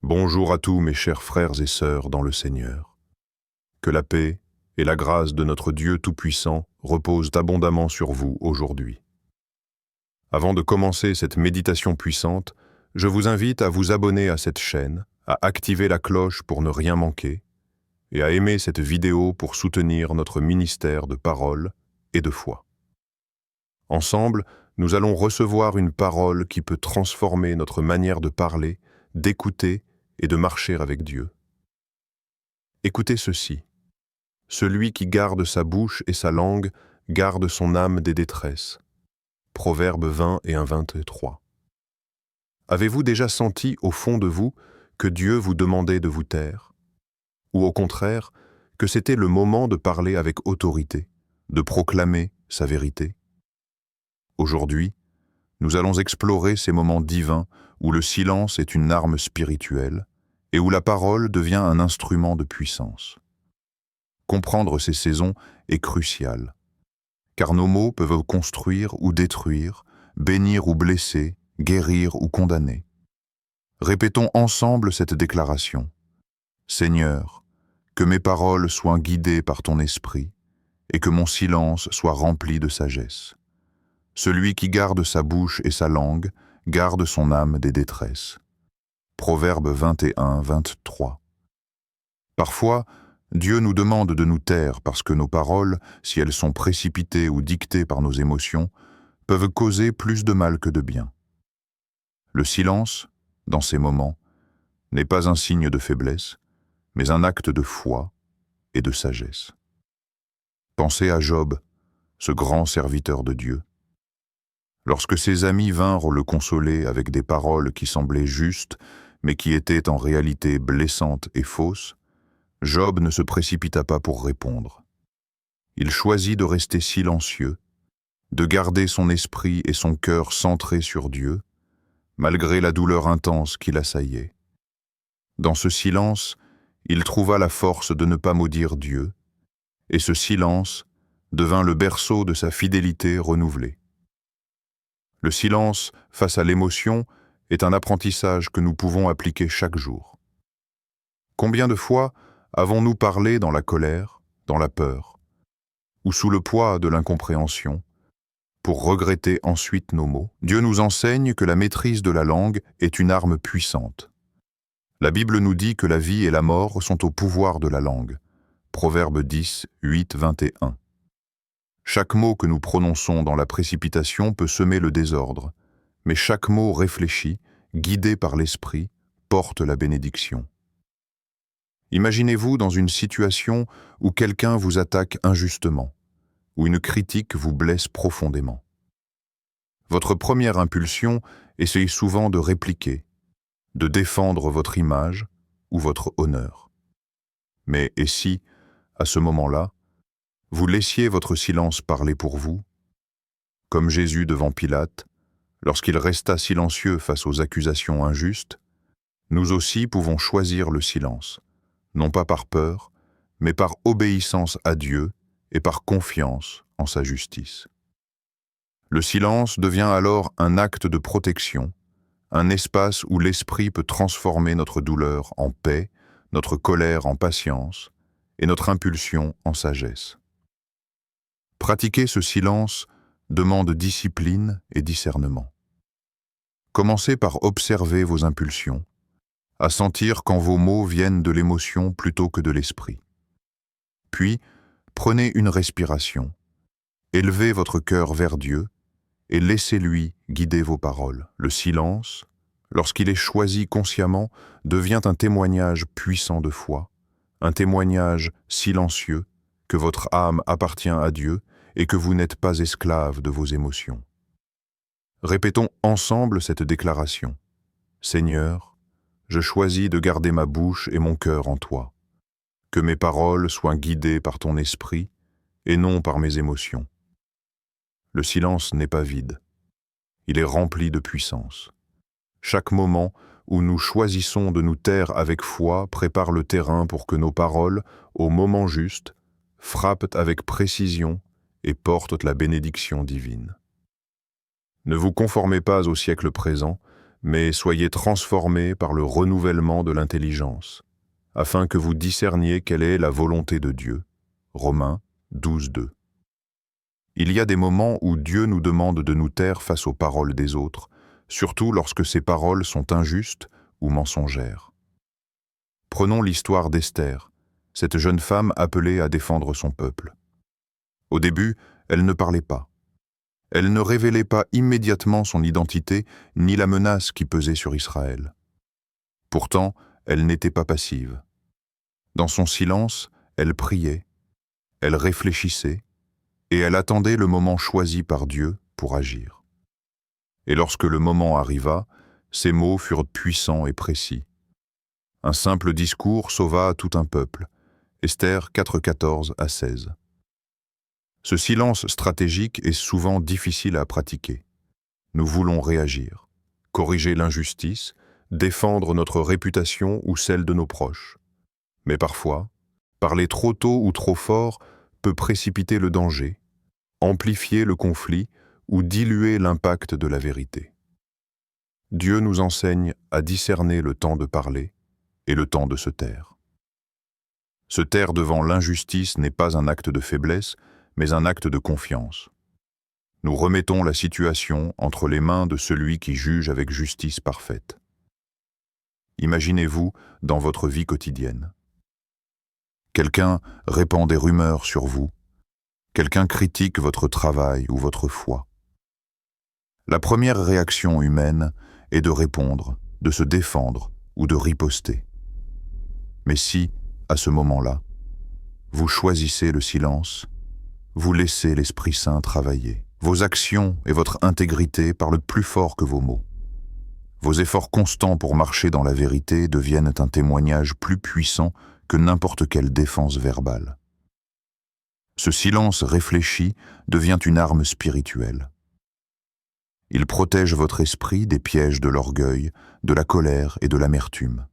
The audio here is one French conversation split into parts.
Bonjour à tous mes chers frères et sœurs dans le Seigneur. Que la paix et la grâce de notre Dieu Tout-Puissant reposent abondamment sur vous aujourd'hui. Avant de commencer cette méditation puissante, je vous invite à vous abonner à cette chaîne, à activer la cloche pour ne rien manquer, et à aimer cette vidéo pour soutenir notre ministère de parole et de foi. Ensemble, nous allons recevoir une parole qui peut transformer notre manière de parler, d'écouter et de marcher avec Dieu. Écoutez ceci. Celui qui garde sa bouche et sa langue garde son âme des détresses. Proverbe 20 et 23. Avez-vous déjà senti au fond de vous que Dieu vous demandait de vous taire? Ou au contraire, que c'était le moment de parler avec autorité, de proclamer sa vérité? Aujourd'hui, nous allons explorer ces moments divins où le silence est une arme spirituelle et où la parole devient un instrument de puissance. Comprendre ces saisons est crucial, car nos mots peuvent construire ou détruire, bénir ou blesser, guérir ou condamner. Répétons ensemble cette déclaration. Seigneur, que mes paroles soient guidées par ton esprit et que mon silence soit rempli de sagesse. Celui qui garde sa bouche et sa langue garde son âme des détresses. Proverbe 21, 23. Parfois, Dieu nous demande de nous taire parce que nos paroles, si elles sont précipitées ou dictées par nos émotions, peuvent causer plus de mal que de bien. Le silence, dans ces moments, n'est pas un signe de faiblesse, mais un acte de foi et de sagesse. Pensez à Job, ce grand serviteur de Dieu. Lorsque ses amis vinrent le consoler avec des paroles qui semblaient justes, mais qui étaient en réalité blessantes et fausses, Job ne se précipita pas pour répondre. Il choisit de rester silencieux, de garder son esprit et son cœur centrés sur Dieu, malgré la douleur intense qui l'assaillait. Dans ce silence, il trouva la force de ne pas maudire Dieu, et ce silence devint le berceau de sa fidélité renouvelée. Le silence face à l'émotion est un apprentissage que nous pouvons appliquer chaque jour. Combien de fois avons-nous parlé dans la colère, dans la peur, ou sous le poids de l'incompréhension, pour regretter ensuite nos mots? Dieu nous enseigne que la maîtrise de la langue est une arme puissante. La Bible nous dit que la vie et la mort sont au pouvoir de la langue. Proverbe 10, 8, 21. Chaque mot que nous prononçons dans la précipitation peut semer le désordre, mais chaque mot réfléchi, guidé par l'esprit, porte la bénédiction. Imaginez-vous dans une situation où quelqu'un vous attaque injustement, où une critique vous blesse profondément. Votre première impulsion essaye souvent de répliquer, de défendre votre image ou votre honneur. Mais et si, à ce moment-là, vous laissiez votre silence parler pour vous, comme Jésus devant Pilate, lorsqu'il resta silencieux face aux accusations injustes, nous aussi pouvons choisir le silence, non pas par peur, mais par obéissance à Dieu et par confiance en sa justice. Le silence devient alors un acte de protection, un espace où l'esprit peut transformer notre douleur en paix, notre colère en patience et notre impulsion en sagesse. Pratiquer ce silence demande discipline et discernement. Commencez par observer vos impulsions, à sentir quand vos mots viennent de l'émotion plutôt que de l'esprit. Puis, prenez une respiration, élevez votre cœur vers Dieu et laissez-lui guider vos paroles. Le silence, lorsqu'il est choisi consciemment, devient un témoignage puissant de foi, un témoignage silencieux que votre âme appartient à Dieu et que vous n'êtes pas esclave de vos émotions. Répétons ensemble cette déclaration. Seigneur, je choisis de garder ma bouche et mon cœur en toi. Que mes paroles soient guidées par ton esprit et non par mes émotions. Le silence n'est pas vide. Il est rempli de puissance. Chaque moment où nous choisissons de nous taire avec foi prépare le terrain pour que nos paroles, au moment juste, frappent avec précision et portent la bénédiction divine. Ne vous conformez pas au siècle présent, mais soyez transformés par le renouvellement de l'intelligence, afin que vous discerniez quelle est la volonté de Dieu. Romains 12:2. Il y a des moments où Dieu nous demande de nous taire face aux paroles des autres, surtout lorsque ces paroles sont injustes ou mensongères. Prenons l'histoire d'Esther, cette jeune femme appelée à défendre son peuple. Au début, elle ne parlait pas. Elle ne révélait pas immédiatement son identité ni la menace qui pesait sur Israël. Pourtant, elle n'était pas passive. Dans son silence, elle priait, elle réfléchissait, et elle attendait le moment choisi par Dieu pour agir. Et lorsque le moment arriva, ses mots furent puissants et précis. Un simple discours sauva tout un peuple. Esther 4:14-16. Ce silence stratégique est souvent difficile à pratiquer. Nous voulons réagir, corriger l'injustice, défendre notre réputation ou celle de nos proches. Mais parfois, parler trop tôt ou trop fort peut précipiter le danger, amplifier le conflit ou diluer l'impact de la vérité. Dieu nous enseigne à discerner le temps de parler et le temps de se taire. Se taire devant l'injustice n'est pas un acte de faiblesse, mais un acte de confiance. Nous remettons la situation entre les mains de celui qui juge avec justice parfaite. Imaginez-vous dans votre vie quotidienne. Quelqu'un répand des rumeurs sur vous. Quelqu'un critique votre travail ou votre foi. La première réaction humaine est de répondre, de se défendre ou de riposter. Mais si, à ce moment-là, vous choisissez le silence, vous laissez l'Esprit Saint travailler. Vos actions et votre intégrité parlent plus fort que vos mots. Vos efforts constants pour marcher dans la vérité deviennent un témoignage plus puissant que n'importe quelle défense verbale. Ce silence réfléchi devient une arme spirituelle. Il protège votre esprit des pièges de l'orgueil, de la colère et de l'amertume.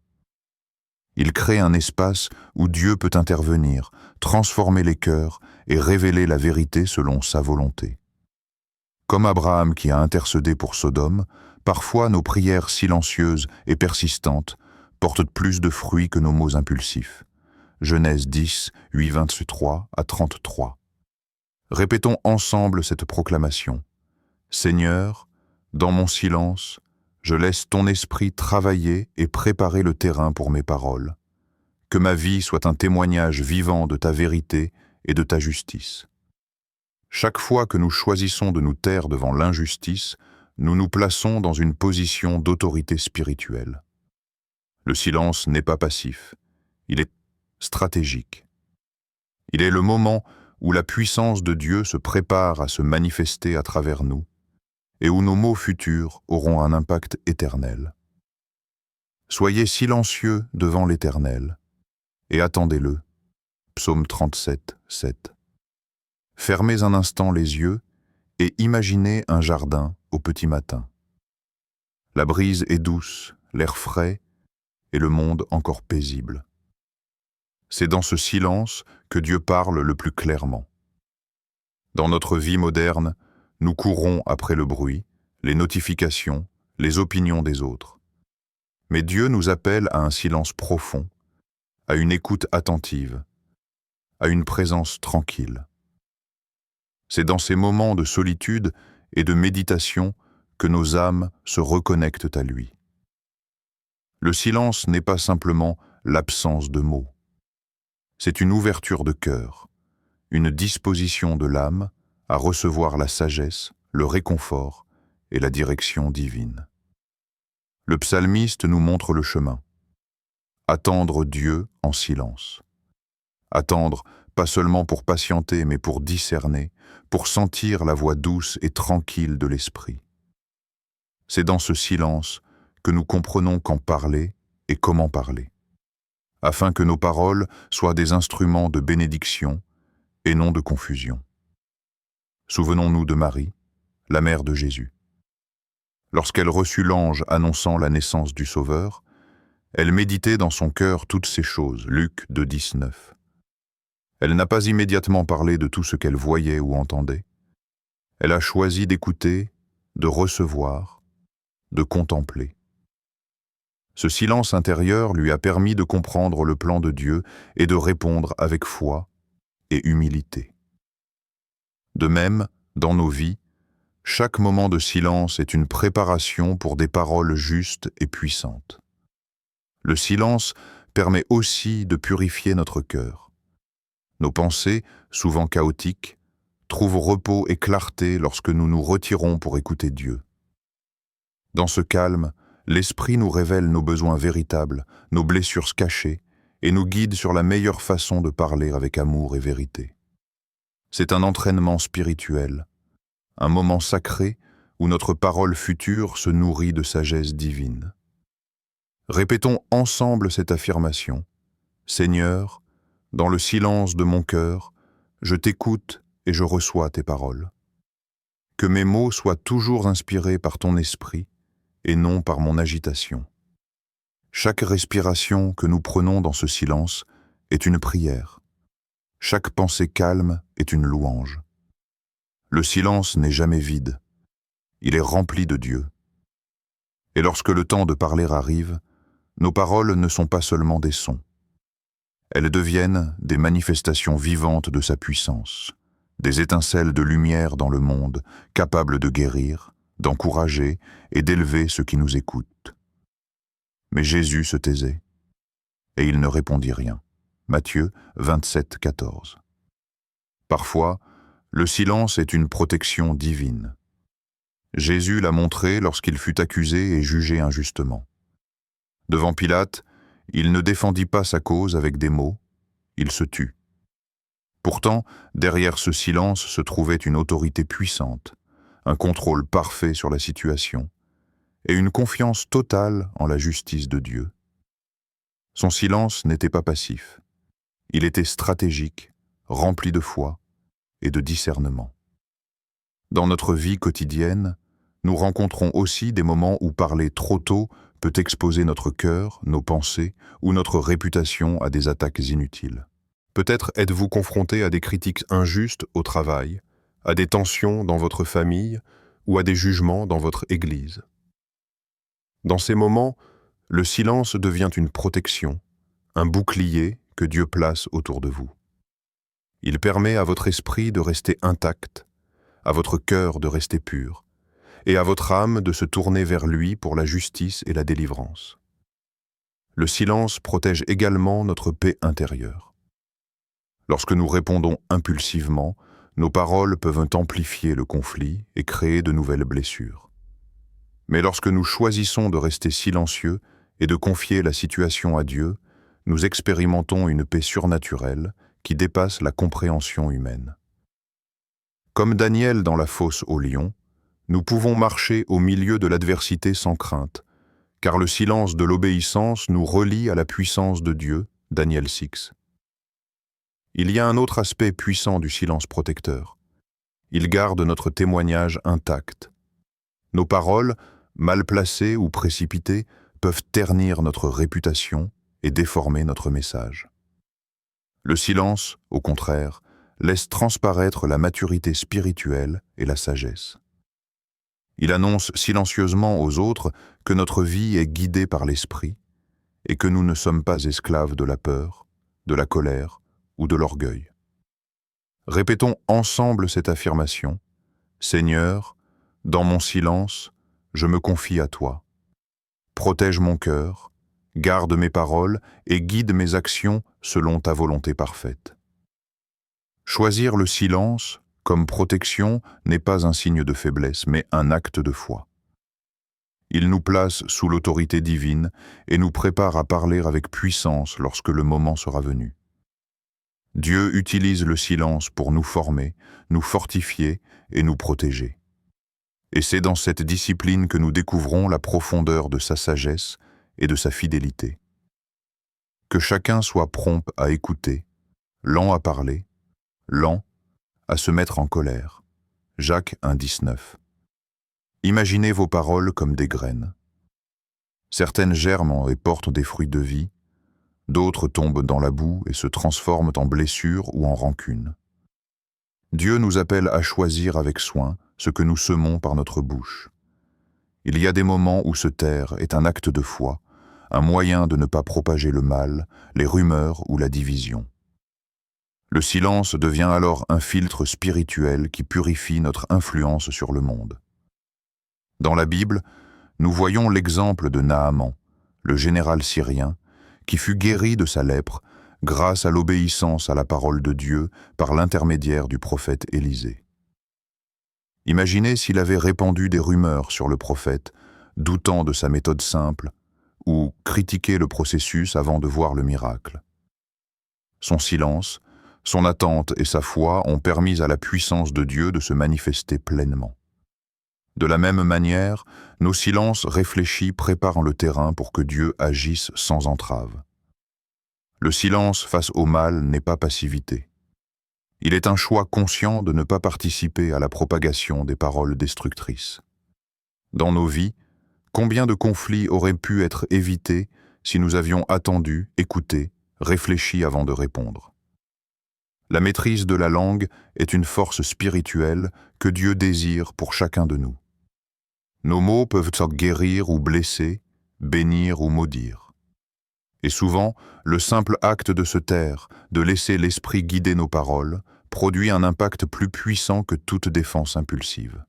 Il crée un espace où Dieu peut intervenir, transformer les cœurs et révéler la vérité selon sa volonté. Comme Abraham qui a intercédé pour Sodome, parfois nos prières silencieuses et persistantes portent plus de fruits que nos mots impulsifs. Genèse 10, 8-23-33. Répétons ensemble cette proclamation. Seigneur, dans mon silence, je laisse ton esprit travailler et préparer le terrain pour mes paroles. Que ma vie soit un témoignage vivant de ta vérité et de ta justice. Chaque fois que nous choisissons de nous taire devant l'injustice, nous nous plaçons dans une position d'autorité spirituelle. Le silence n'est pas passif, il est stratégique. Il est le moment où la puissance de Dieu se prépare à se manifester à travers nous et où nos mots futurs auront un impact éternel. Soyez silencieux devant l'Éternel et attendez-le. Psaume 37, 7. Fermez un instant les yeux et imaginez un jardin au petit matin. La brise est douce, l'air frais et le monde encore paisible. C'est dans ce silence que Dieu parle le plus clairement. Dans notre vie moderne, nous courons après le bruit, les notifications, les opinions des autres. Mais Dieu nous appelle à un silence profond, à une écoute attentive, à une présence tranquille. C'est dans ces moments de solitude et de méditation que nos âmes se reconnectent à lui. Le silence n'est pas simplement l'absence de mots. C'est une ouverture de cœur, une disposition de l'âme à recevoir la sagesse, le réconfort et la direction divine. Le psalmiste nous montre le chemin. Attendre Dieu en silence. Attendre pas seulement pour patienter, mais pour discerner, pour sentir la voix douce et tranquille de l'esprit. C'est dans ce silence que nous comprenons quand parler et comment parler, afin que nos paroles soient des instruments de bénédiction et non de confusion. Souvenons-nous de Marie, la mère de Jésus. Lorsqu'elle reçut l'ange annonçant la naissance du Sauveur, elle méditait dans son cœur toutes ces choses, Luc 2,19. Elle n'a pas immédiatement parlé de tout ce qu'elle voyait ou entendait. Elle a choisi d'écouter, de recevoir, de contempler. Ce silence intérieur lui a permis de comprendre le plan de Dieu et de répondre avec foi et humilité. De même, dans nos vies, chaque moment de silence est une préparation pour des paroles justes et puissantes. Le silence permet aussi de purifier notre cœur. Nos pensées, souvent chaotiques, trouvent repos et clarté lorsque nous nous retirons pour écouter Dieu. Dans ce calme, l'Esprit nous révèle nos besoins véritables, nos blessures cachées, et nous guide sur la meilleure façon de parler avec amour et vérité. C'est un entraînement spirituel, un moment sacré où notre parole future se nourrit de sagesse divine. Répétons ensemble cette affirmation. Seigneur, dans le silence de mon cœur, je t'écoute et je reçois tes paroles. Que mes mots soient toujours inspirés par ton esprit et non par mon agitation. Chaque respiration que nous prenons dans ce silence est une prière. Chaque pensée calme est une louange. Le silence n'est jamais vide. Il est rempli de Dieu. Et lorsque le temps de parler arrive, nos paroles ne sont pas seulement des sons. Elles deviennent des manifestations vivantes de sa puissance, des étincelles de lumière dans le monde, capables de guérir, d'encourager et d'élever ceux qui nous écoutent. Mais Jésus se taisait, et il ne répondit rien. Matthieu 27, 14. Parfois, le silence est une protection divine. Jésus l'a montré lorsqu'il fut accusé et jugé injustement. Devant Pilate, il ne défendit pas sa cause avec des mots, il se tut. Pourtant, derrière ce silence se trouvait une autorité puissante, un contrôle parfait sur la situation et une confiance totale en la justice de Dieu. Son silence n'était pas passif. Il était stratégique, rempli de foi et de discernement. Dans notre vie quotidienne, nous rencontrons aussi des moments où parler trop tôt peut exposer notre cœur, nos pensées ou notre réputation à des attaques inutiles. Peut-être êtes-vous confronté à des critiques injustes au travail, à des tensions dans votre famille ou à des jugements dans votre Église. Dans ces moments, le silence devient une protection, un bouclier que Dieu place autour de vous. Il permet à votre esprit de rester intact, à votre cœur de rester pur, et à votre âme de se tourner vers lui pour la justice et la délivrance. Le silence protège également notre paix intérieure. Lorsque nous répondons impulsivement, nos paroles peuvent amplifier le conflit et créer de nouvelles blessures. Mais lorsque nous choisissons de rester silencieux et de confier la situation à Dieu, nous expérimentons une paix surnaturelle qui dépasse la compréhension humaine. Comme Daniel dans la fosse au lion, nous pouvons marcher au milieu de l'adversité sans crainte, car le silence de l'obéissance nous relie à la puissance de Dieu, Daniel 6. Il y a un autre aspect puissant du silence protecteur. Il garde notre témoignage intact. Nos paroles, mal placées ou précipitées, peuvent ternir notre réputation et déformer notre message. Le silence, au contraire, laisse transparaître la maturité spirituelle et la sagesse. Il annonce silencieusement aux autres que notre vie est guidée par l'Esprit et que nous ne sommes pas esclaves de la peur, de la colère ou de l'orgueil. Répétons ensemble cette affirmation. Seigneur, dans mon silence, je me confie à toi. Protège mon cœur, garde mes paroles et guide mes actions selon ta volonté parfaite. Choisir le silence comme protection n'est pas un signe de faiblesse, mais un acte de foi. Il nous place sous l'autorité divine et nous prépare à parler avec puissance lorsque le moment sera venu. Dieu utilise le silence pour nous former, nous fortifier et nous protéger. Et c'est dans cette discipline que nous découvrons la profondeur de sa sagesse et de sa fidélité. Que chacun soit prompt à écouter, lent à parler, lent à se mettre en colère. Jacques 1,19. Imaginez vos paroles comme des graines. Certaines germent et portent des fruits de vie, d'autres tombent dans la boue et se transforment en blessures ou en rancune. Dieu nous appelle à choisir avec soin ce que nous semons par notre bouche. Il y a des moments où se taire est un acte de foi, un choix un moyen de ne pas propager le mal, les rumeurs ou la division. Le silence devient alors un filtre spirituel qui purifie notre influence sur le monde. Dans la Bible, nous voyons l'exemple de Naaman, le général syrien, qui fut guéri de sa lèpre grâce à l'obéissance à la parole de Dieu par l'intermédiaire du prophète Élisée. Imaginez s'il avait répandu des rumeurs sur le prophète, doutant de sa méthode simple, ou critiqué le processus avant de voir le miracle. Son silence, son attente et sa foi ont permis à la puissance de Dieu de se manifester pleinement. De la même manière, nos silences réfléchis préparent le terrain pour que Dieu agisse sans entrave. Le silence face au mal n'est pas passivité. Il est un choix conscient de ne pas participer à la propagation des paroles destructrices. Dans nos vies, combien de conflits auraient pu être évités si nous avions attendu, écouté, réfléchi avant de répondre? La maîtrise de la langue est une force spirituelle que Dieu désire pour chacun de nous. Nos mots peuvent guérir ou blesser, bénir ou maudire. Et souvent, le simple acte de se taire, de laisser l'esprit guider nos paroles, produit un impact plus puissant que toute défense impulsive.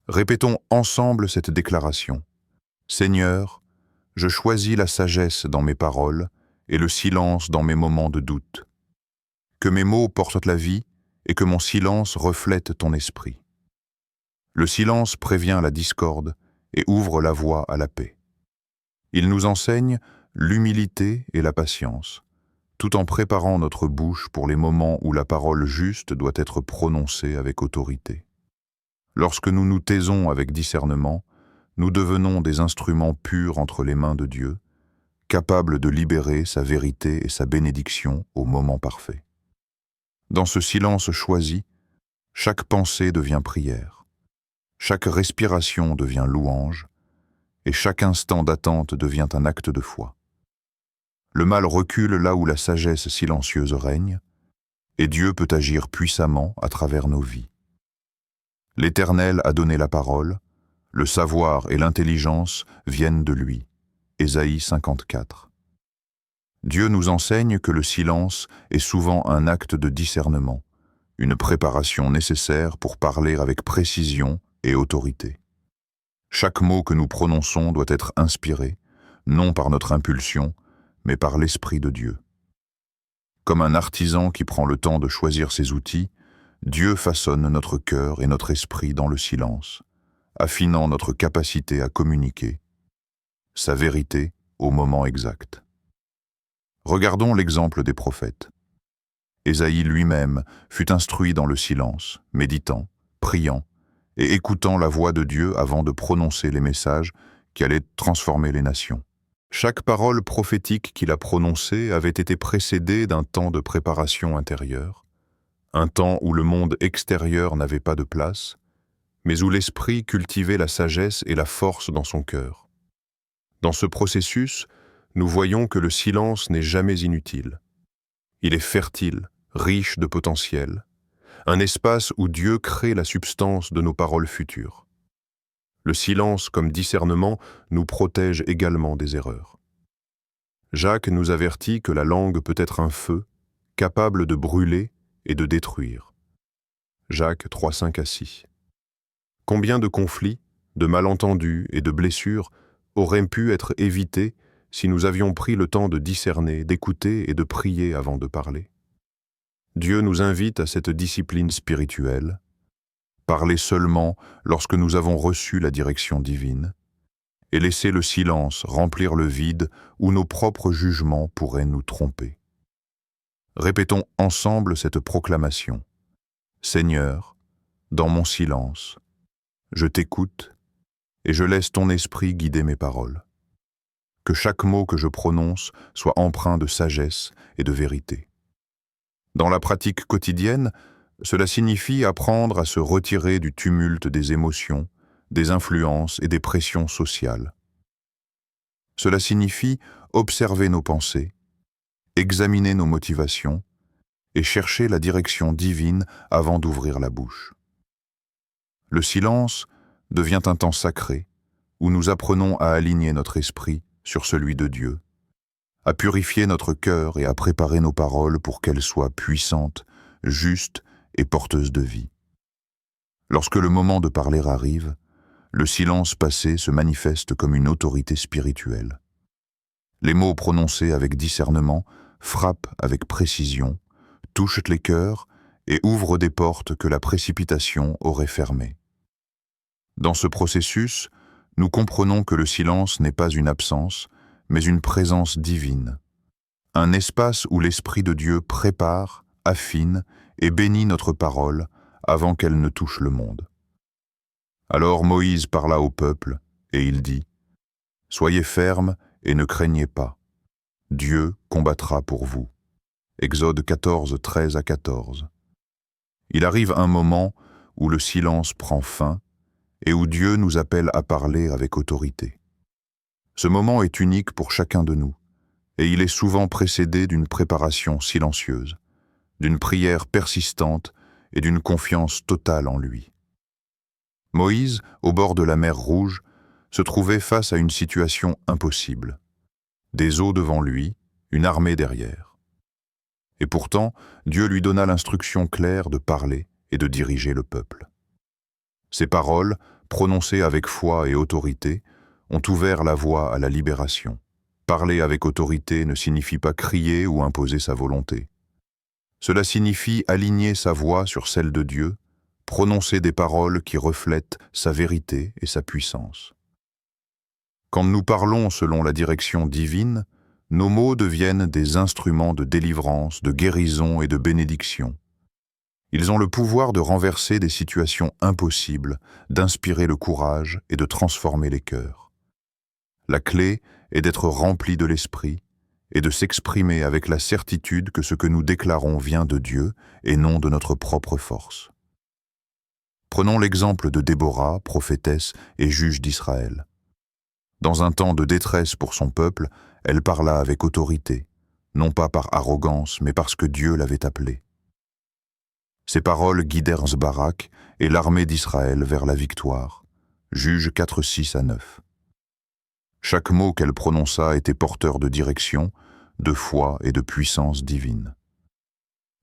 Répétons ensemble cette déclaration. Seigneur, je choisis la sagesse dans mes paroles et le silence dans mes moments de doute. Que mes mots portent la vie et que mon silence reflète ton esprit. Le silence prévient la discorde et ouvre la voie à la paix. Il nous enseigne l'humilité et la patience, tout en préparant notre bouche pour les moments où la parole juste doit être prononcée avec autorité. Lorsque nous nous taisons avec discernement, nous devenons des instruments purs entre les mains de Dieu, capables de libérer sa vérité et sa bénédiction au moment parfait. Dans ce silence choisi, chaque pensée devient prière. Chaque respiration devient louange, et chaque instant d'attente devient un acte de foi. Le mal recule là où la sagesse silencieuse règne, et Dieu peut agir puissamment à travers nos vies. L'Éternel a donné la parole, le savoir et l'intelligence viennent de lui. Ésaïe 54. Dieu nous enseigne que le silence est souvent un acte de discernement, une préparation nécessaire pour parler avec précision et autorité. Chaque mot que nous prononçons doit être inspiré, non par notre impulsion, mais par l'Esprit de Dieu. Comme un artisan qui prend le temps de choisir ses outils, Dieu façonne notre cœur et notre esprit dans le silence, affinant notre capacité à communiquer sa vérité au moment exact. Regardons l'exemple des prophètes. Ésaïe lui-même fut instruit dans le silence, méditant, priant et écoutant la voix de Dieu avant de prononcer les messages qui allaient transformer les nations. Chaque parole prophétique qu'il a prononcée avait été précédée d'un temps de préparation intérieure, un temps où le monde extérieur n'avait pas de place, mais où l'esprit cultivait la sagesse et la force dans son cœur. Dans ce processus, nous voyons que le silence n'est jamais inutile. Il est fertile, riche de potentiel, un espace où Dieu crée la substance de nos paroles futures. Le silence comme discernement nous protège également des erreurs. Jacques nous avertit que la langue peut être un feu, capable de brûler et de détruire. Jacques 3, 5-6. Combien de conflits, de malentendus et de blessures auraient pu être évités si nous avions pris le temps de discerner, d'écouter et de prier avant de parler? Dieu nous invite à cette discipline spirituelle, parler seulement lorsque nous avons reçu la direction divine, et laisser le silence remplir le vide où nos propres jugements pourraient nous tromper. Répétons ensemble cette proclamation. Seigneur, dans mon silence, je t'écoute et je laisse ton esprit guider mes paroles. Que chaque mot que je prononce soit empreint de sagesse et de vérité. Dans la pratique quotidienne, cela signifie apprendre à se retirer du tumulte des émotions, des influences et des pressions sociales. Cela signifie observer nos pensées, examiner nos motivations et chercher la direction divine avant d'ouvrir la bouche. Le silence devient un temps sacré où nous apprenons à aligner notre esprit sur celui de Dieu, à purifier notre cœur et à préparer nos paroles pour qu'elles soient puissantes, justes et porteuses de vie. Lorsque le moment de parler arrive, le silence passé se manifeste comme une autorité spirituelle. Les mots prononcés avec discernement frappent avec précision, touchent les cœurs et ouvrent des portes que la précipitation aurait fermées. Dans ce processus, nous comprenons que le silence n'est pas une absence, mais une présence divine, un espace où l'Esprit de Dieu prépare, affine et bénit notre parole avant qu'elle ne touche le monde. Alors Moïse parla au peuple, et il dit : « Soyez fermes et ne craignez pas. Dieu combattra pour vous. » Exode 14, 13 à 14. Il arrive un moment où le silence prend fin et où Dieu nous appelle à parler avec autorité. Ce moment est unique pour chacun de nous, et il est souvent précédé d'une préparation silencieuse, d'une prière persistante et d'une confiance totale en lui. Moïse, au bord de la mer Rouge, se trouvait face à une situation impossible. Des eaux devant lui, une armée derrière. Et pourtant, Dieu lui donna l'instruction claire de parler et de diriger le peuple. Ces paroles, prononcées avec foi et autorité, ont ouvert la voie à la libération. Parler avec autorité ne signifie pas crier ou imposer sa volonté. Cela signifie aligner sa voix sur celle de Dieu, prononcer des paroles qui reflètent sa vérité et sa puissance. Quand nous parlons selon la direction divine, nos mots deviennent des instruments de délivrance, de guérison et de bénédiction. Ils ont le pouvoir de renverser des situations impossibles, d'inspirer le courage et de transformer les cœurs. La clé est d'être rempli de l'Esprit et de s'exprimer avec la certitude que ce que nous déclarons vient de Dieu et non de notre propre force. Prenons l'exemple de Déborah, prophétesse et juge d'Israël. Dans un temps de détresse pour son peuple, elle parla avec autorité, non pas par arrogance, mais parce que Dieu l'avait appelée. Ces paroles guidèrent Barak et l'armée d'Israël vers la victoire. Juges 4, 6 à 9. Chaque mot qu'elle prononça était porteur de direction, de foi et de puissance divine.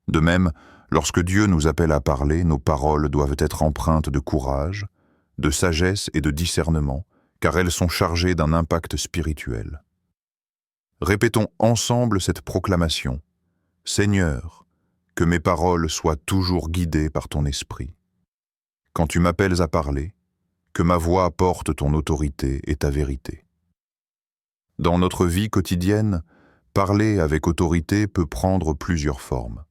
De même, lorsque Dieu nous appelle à parler, nos paroles doivent être empreintes de courage, de sagesse et de discernement, car elles sont chargées d'un impact spirituel. Répétons ensemble cette proclamation : « Seigneur, que mes paroles soient toujours guidées par ton esprit. Quand tu m'appelles à parler, que ma voix porte ton autorité et ta vérité. » Dans notre vie quotidienne, parler avec autorité peut prendre plusieurs formes.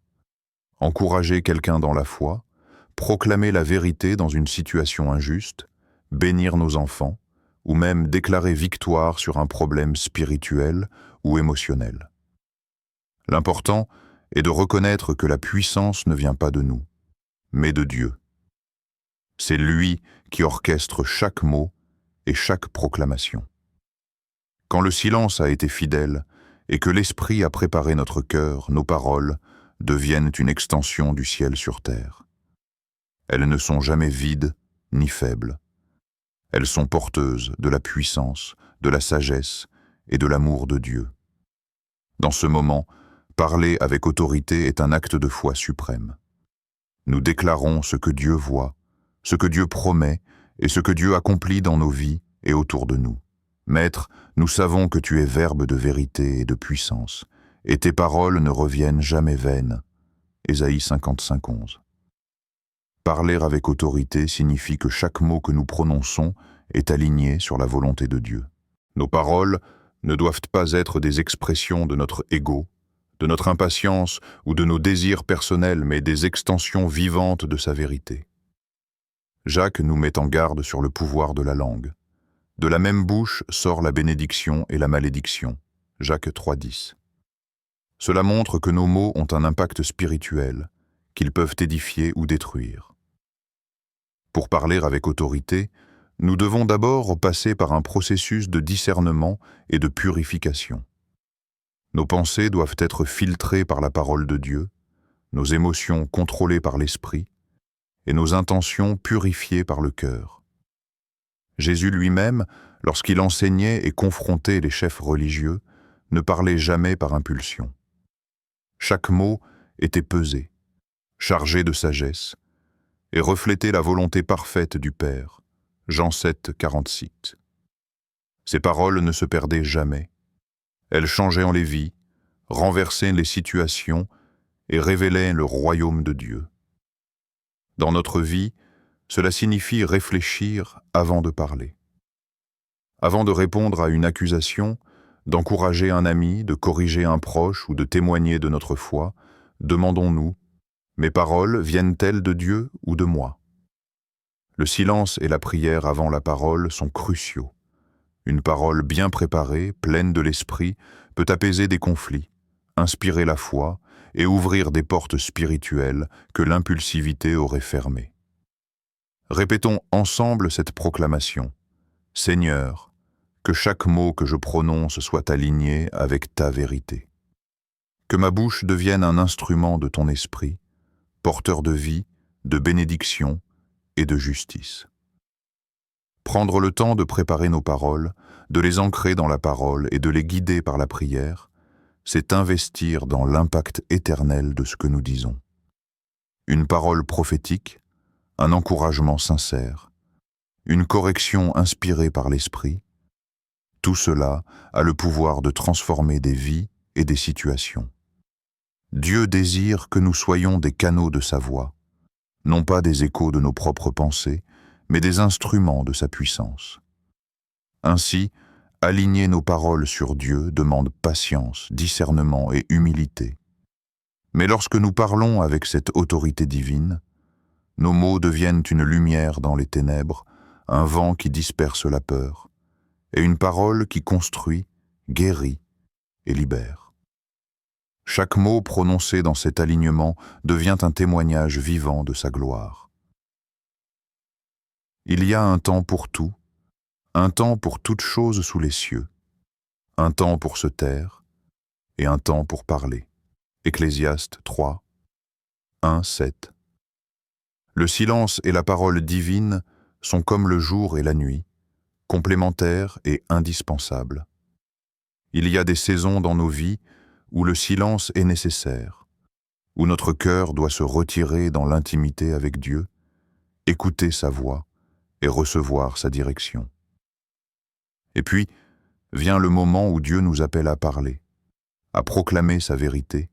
Encourager quelqu'un dans la foi, proclamer la vérité dans une situation injuste, bénir nos enfants, ou même déclarer victoire sur un problème spirituel ou émotionnel. L'important est de reconnaître que la puissance ne vient pas de nous, mais de Dieu. C'est lui qui orchestre chaque mot et chaque proclamation. Quand le silence a été fidèle et que l'Esprit a préparé notre cœur, nos paroles deviennent une extension du ciel sur terre. Elles ne sont jamais vides ni faibles. Elles sont porteuses de la puissance, de la sagesse et de l'amour de Dieu. Dans ce moment, parler avec autorité est un acte de foi suprême. Nous déclarons ce que Dieu voit, ce que Dieu promet et ce que Dieu accomplit dans nos vies et autour de nous. Maître, nous savons que tu es verbe de vérité et de puissance, et tes paroles ne reviennent jamais vaines. Ésaïe 55, 11. Parler avec autorité signifie que chaque mot que nous prononçons est aligné sur la volonté de Dieu. Nos paroles ne doivent pas être des expressions de notre ego, de notre impatience ou de nos désirs personnels, mais des extensions vivantes de sa vérité. Jacques nous met en garde sur le pouvoir de la langue. De la même bouche sort la bénédiction et la malédiction. Jacques 3, 10. Cela montre que nos mots ont un impact spirituel, qu'ils peuvent édifier ou détruire. Pour parler avec autorité, nous devons d'abord passer par un processus de discernement et de purification. Nos pensées doivent être filtrées par la parole de Dieu, nos émotions contrôlées par l'esprit et nos intentions purifiées par le cœur. Jésus lui-même, lorsqu'il enseignait et confrontait les chefs religieux, ne parlait jamais par impulsion. Chaque mot était pesé, chargé de sagesse, et reflétait la volonté parfaite du Père. Jean 7, 46. Ses paroles ne se perdaient jamais. Elles changeaient en les vies, renversaient les situations et révélaient le royaume de Dieu. Dans notre vie, cela signifie réfléchir avant de parler. Avant de répondre à une accusation, d'encourager un ami, de corriger un proche ou de témoigner de notre foi, demandons-nous: mes paroles viennent-elles de Dieu ou de moi? Le silence et la prière avant la parole sont cruciaux. Une parole bien préparée, pleine de l'esprit, peut apaiser des conflits, inspirer la foi et ouvrir des portes spirituelles que l'impulsivité aurait fermées. Répétons ensemble cette proclamation: Seigneur, que chaque mot que je prononce soit aligné avec ta vérité. Que ma bouche devienne un instrument de ton esprit, porteur de vie, de bénédiction et de justice. Prendre le temps de préparer nos paroles, de les ancrer dans la parole et de les guider par la prière, c'est investir dans l'impact éternel de ce que nous disons. Une parole prophétique, un encouragement sincère, une correction inspirée par l'esprit, tout cela a le pouvoir de transformer des vies et des situations. Dieu désire que nous soyons des canaux de sa voix, non pas des échos de nos propres pensées, mais des instruments de sa puissance. Ainsi, aligner nos paroles sur Dieu demande patience, discernement et humilité. Mais lorsque nous parlons avec cette autorité divine, nos mots deviennent une lumière dans les ténèbres, un vent qui disperse la peur, et une parole qui construit, guérit et libère. Chaque mot prononcé dans cet alignement devient un témoignage vivant de sa gloire. Il y a un temps pour tout, un temps pour toute chose sous les cieux, un temps pour se taire et un temps pour parler. Ecclésiaste 3, 1, 7. Le silence et la parole divine sont comme le jour et la nuit, complémentaires et indispensables. Il y a des saisons dans nos vies où le silence est nécessaire, où notre cœur doit se retirer dans l'intimité avec Dieu, écouter sa voix et recevoir sa direction. Et puis, vient le moment où Dieu nous appelle à parler, à proclamer sa vérité,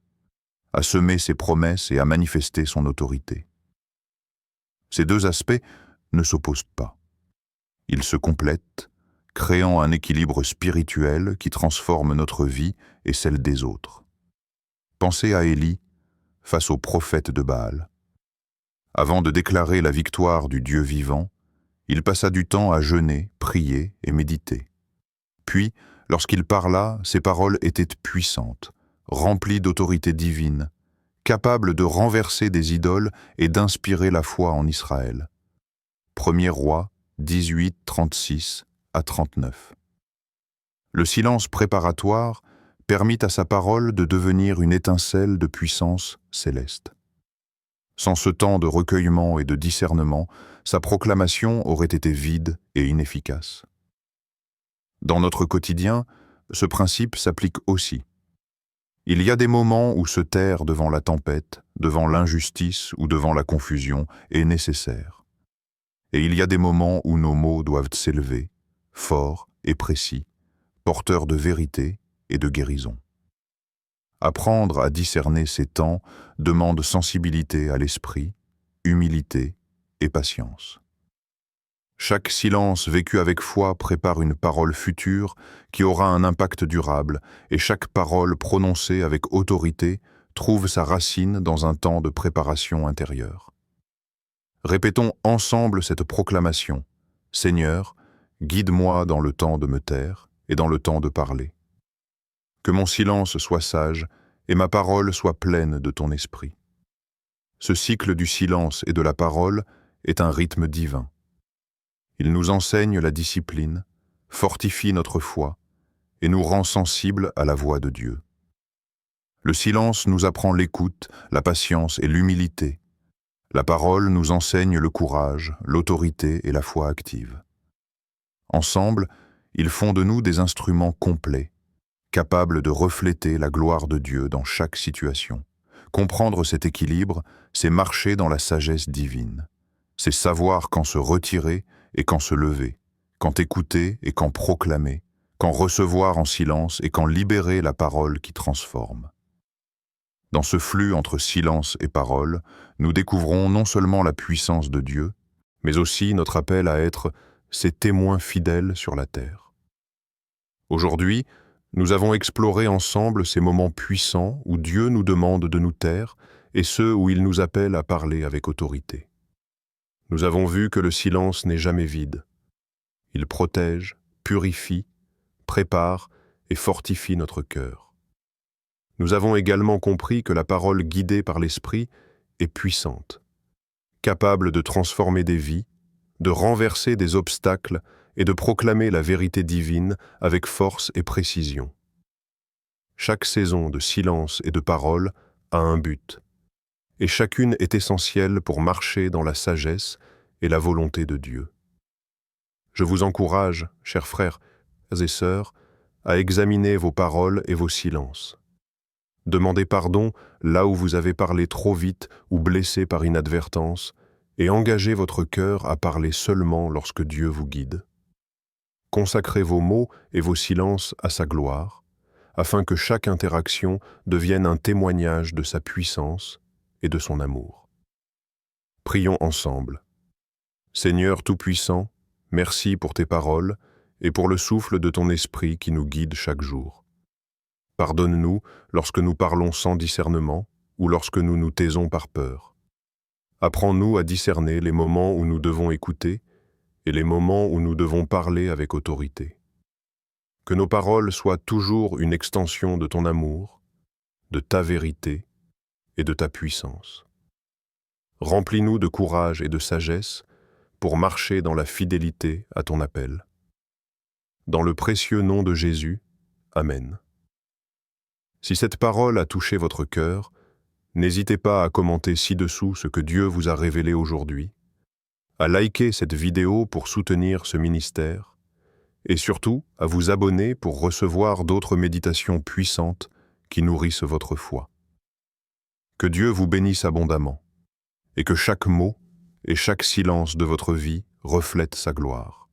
à semer ses promesses et à manifester son autorité. Ces deux aspects ne s'opposent pas. Ils se complètent, créant un équilibre spirituel qui transforme notre vie et celle des autres. Pensez à Élie face au prophète de Baal. Avant de déclarer la victoire du Dieu vivant, il passa du temps à jeûner, prier et méditer. Puis, lorsqu'il parla, ses paroles étaient puissantes, remplies d'autorité divine, capables de renverser des idoles et d'inspirer la foi en Israël. 1er Roi 18, 36 à 39. Le silence préparatoire permit à sa parole de devenir une étincelle de puissance céleste. Sans ce temps de recueillement et de discernement, sa proclamation aurait été vide et inefficace. Dans notre quotidien, ce principe s'applique aussi. Il y a des moments où se taire devant la tempête, devant l'injustice ou devant la confusion est nécessaire. Et il y a des moments où nos mots doivent s'élever, forts et précis, porteurs de vérité et de guérison. Apprendre à discerner ces temps demande sensibilité à l'esprit, humilité et patience. Chaque silence vécu avec foi prépare une parole future qui aura un impact durable, et chaque parole prononcée avec autorité trouve sa racine dans un temps de préparation intérieure. Répétons ensemble cette proclamation: Seigneur, guide-moi dans le temps de me taire et dans le temps de parler. Que mon silence soit sage et ma parole soit pleine de ton esprit. Ce cycle du silence et de la parole est un rythme divin. Il nous enseigne la discipline, fortifie notre foi et nous rend sensibles à la voix de Dieu. Le silence nous apprend l'écoute, la patience et l'humilité. La parole nous enseigne le courage, l'autorité et la foi active. Ensemble, ils font de nous des instruments complets, capables de refléter la gloire de Dieu dans chaque situation. Comprendre cet équilibre, c'est marcher dans la sagesse divine. C'est savoir quand se retirer et quand se lever, quand écouter et quand proclamer, quand recevoir en silence et quand libérer la parole qui transforme. Dans ce flux entre silence et parole, nous découvrons non seulement la puissance de Dieu, mais aussi notre appel à être ses témoins fidèles sur la terre. Aujourd'hui, nous avons exploré ensemble ces moments puissants où Dieu nous demande de nous taire et ceux où il nous appelle à parler avec autorité. Nous avons vu que le silence n'est jamais vide. Il protège, purifie, prépare et fortifie notre cœur. Nous avons également compris que la parole guidée par l'Esprit est puissante, capable de transformer des vies, de renverser des obstacles et de proclamer la vérité divine avec force et précision. Chaque saison de silence et de parole a un but, et chacune est essentielle pour marcher dans la sagesse et la volonté de Dieu. Je vous encourage, chers frères et sœurs, à examiner vos paroles et vos silences. Demandez pardon là où vous avez parlé trop vite ou blessé par inadvertance, et engagez votre cœur à parler seulement lorsque Dieu vous guide. Consacrez vos mots et vos silences à sa gloire, afin que chaque interaction devienne un témoignage de sa puissance et de son amour. Prions ensemble. Seigneur Tout-Puissant, merci pour tes paroles et pour le souffle de ton esprit qui nous guide chaque jour. Pardonne-nous lorsque nous parlons sans discernement ou lorsque nous nous taisons par peur. Apprends-nous à discerner les moments où nous devons écouter et les moments où nous devons parler avec autorité. Que nos paroles soient toujours une extension de ton amour, de ta vérité et de ta puissance. Remplis-nous de courage et de sagesse pour marcher dans la fidélité à ton appel. Dans le précieux nom de Jésus, Amen. Si cette parole a touché votre cœur, n'hésitez pas à commenter ci-dessous ce que Dieu vous a révélé aujourd'hui, à liker cette vidéo pour soutenir ce ministère, et surtout à vous abonner pour recevoir d'autres méditations puissantes qui nourrissent votre foi. Que Dieu vous bénisse abondamment, et que chaque mot et chaque silence de votre vie reflète sa gloire.